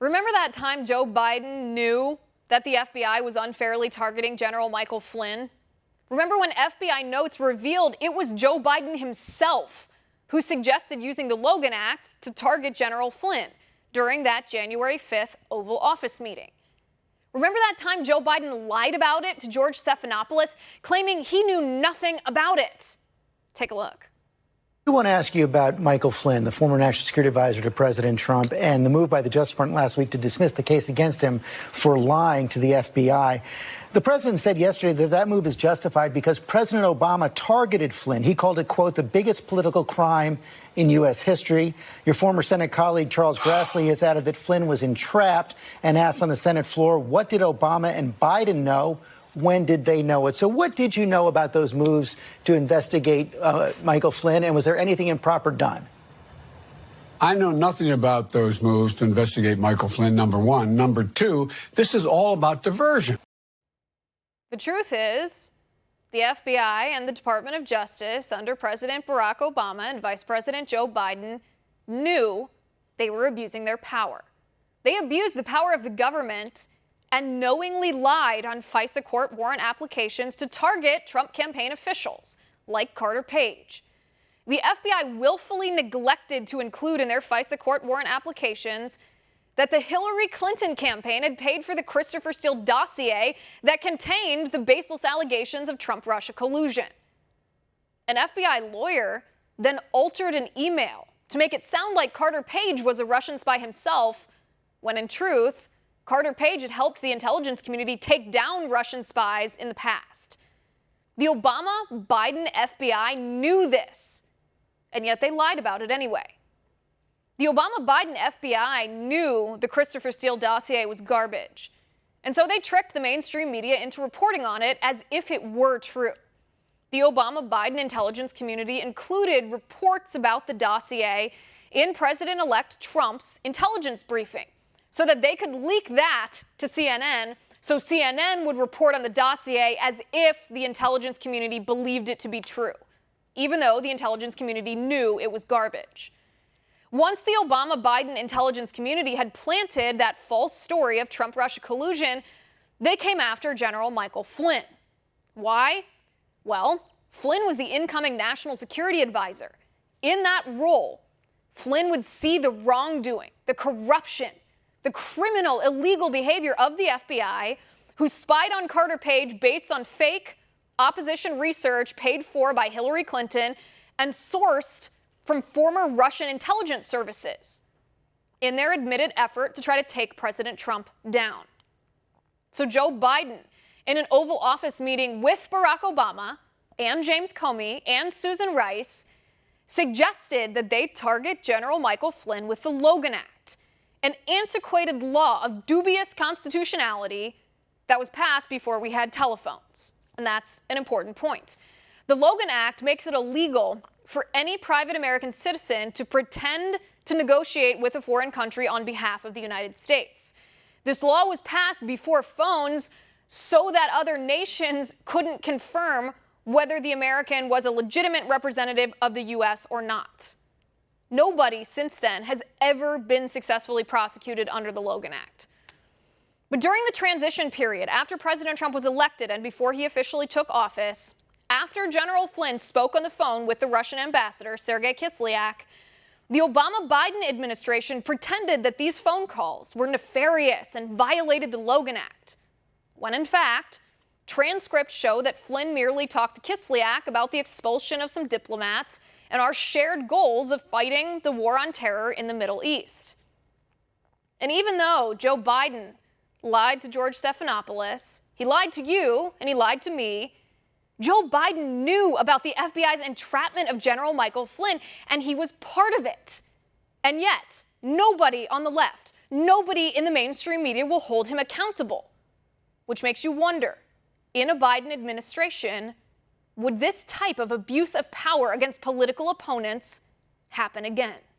Remember that time Joe Biden knew that the FBI was unfairly targeting General Michael Flynn? Remember when FBI notes revealed it was Joe Biden himself who suggested using the Logan Act to target General Flynn during that January 5th Oval Office meeting? Remember that time Joe Biden lied about it to George Stephanopoulos, claiming he knew nothing about it? Take a look. I want to ask you about Michael Flynn, the former national security advisor to President Trump, and the move by the Justice Department last week to dismiss the case against him for lying to the FBI. The president said yesterday that that move is justified because President Obama targeted Flynn. He called it, quote, the biggest political crime in U.S. history. Your former Senate colleague Charles Grassley has added that Flynn was entrapped and asked on the Senate floor, what did Obama and Biden know? When did they know it? So what did you know about those moves to investigate Michael Flynn, and was there anything improper done? I know nothing about those moves to investigate Michael Flynn, number one. Number two, this is all about diversion. The truth is, the FBI and the Department of Justice under President Barack Obama and Vice President Joe Biden knew they were abusing their power. They abused the power of the government and knowingly lied on FISA court warrant applications to target Trump campaign officials, like Carter Page. The FBI willfully neglected to include in their FISA court warrant applications that the Hillary Clinton campaign had paid for the Christopher Steele dossier that contained the baseless allegations of Trump-Russia collusion. An FBI lawyer then altered an email to make it sound like Carter Page was a Russian spy himself, when in truth, Carter Page had helped the intelligence community take down Russian spies in the past. The Obama-Biden FBI knew this, and yet they lied about it anyway. The Obama-Biden FBI knew the Christopher Steele dossier was garbage, and so they tricked the mainstream media into reporting on it as if it were true. The Obama-Biden intelligence community included reports about the dossier in President-elect Trump's intelligence briefing, so that they could leak that to CNN, so CNN would report on the dossier as if the intelligence community believed it to be true, even though the intelligence community knew it was garbage. Once the Obama-Biden intelligence community had planted that false story of Trump-Russia collusion, they came after General Michael Flynn. Why? Well, Flynn was the incoming national security advisor. In that role, Flynn would see the wrongdoing, the corruption, the criminal, illegal behavior of the FBI, who spied on Carter Page based on fake opposition research paid for by Hillary Clinton and sourced from former Russian intelligence services in their admitted effort to try to take President Trump down. So Joe Biden, in an Oval Office meeting with Barack Obama and James Comey and Susan Rice, suggested that they target General Michael Flynn with the Logan Act, an antiquated law of dubious constitutionality that was passed before we had telephones. And that's an important point. The Logan Act makes it illegal for any private American citizen to pretend to negotiate with a foreign country on behalf of the United States. This law was passed before phones so that other nations couldn't confirm whether the American was a legitimate representative of the U.S. or not. Nobody since then has ever been successfully prosecuted under the Logan Act. But during the transition period, after President Trump was elected and before he officially took office, after General Flynn spoke on the phone with the Russian ambassador, Sergei Kislyak, the Obama-Biden administration pretended that these phone calls were nefarious and violated the Logan Act, when in fact, transcripts show that Flynn merely talked to Kislyak about the expulsion of some diplomats and our shared goals of fighting the war on terror in the Middle East. And even though Joe Biden lied to George Stephanopoulos, he lied to you and he lied to me, Joe Biden knew about the FBI's entrapment of General Michael Flynn, and he was part of it. And yet, nobody on the left, nobody in the mainstream media will hold him accountable, which makes you wonder, in a Biden administration, would this type of abuse of power against political opponents happen again?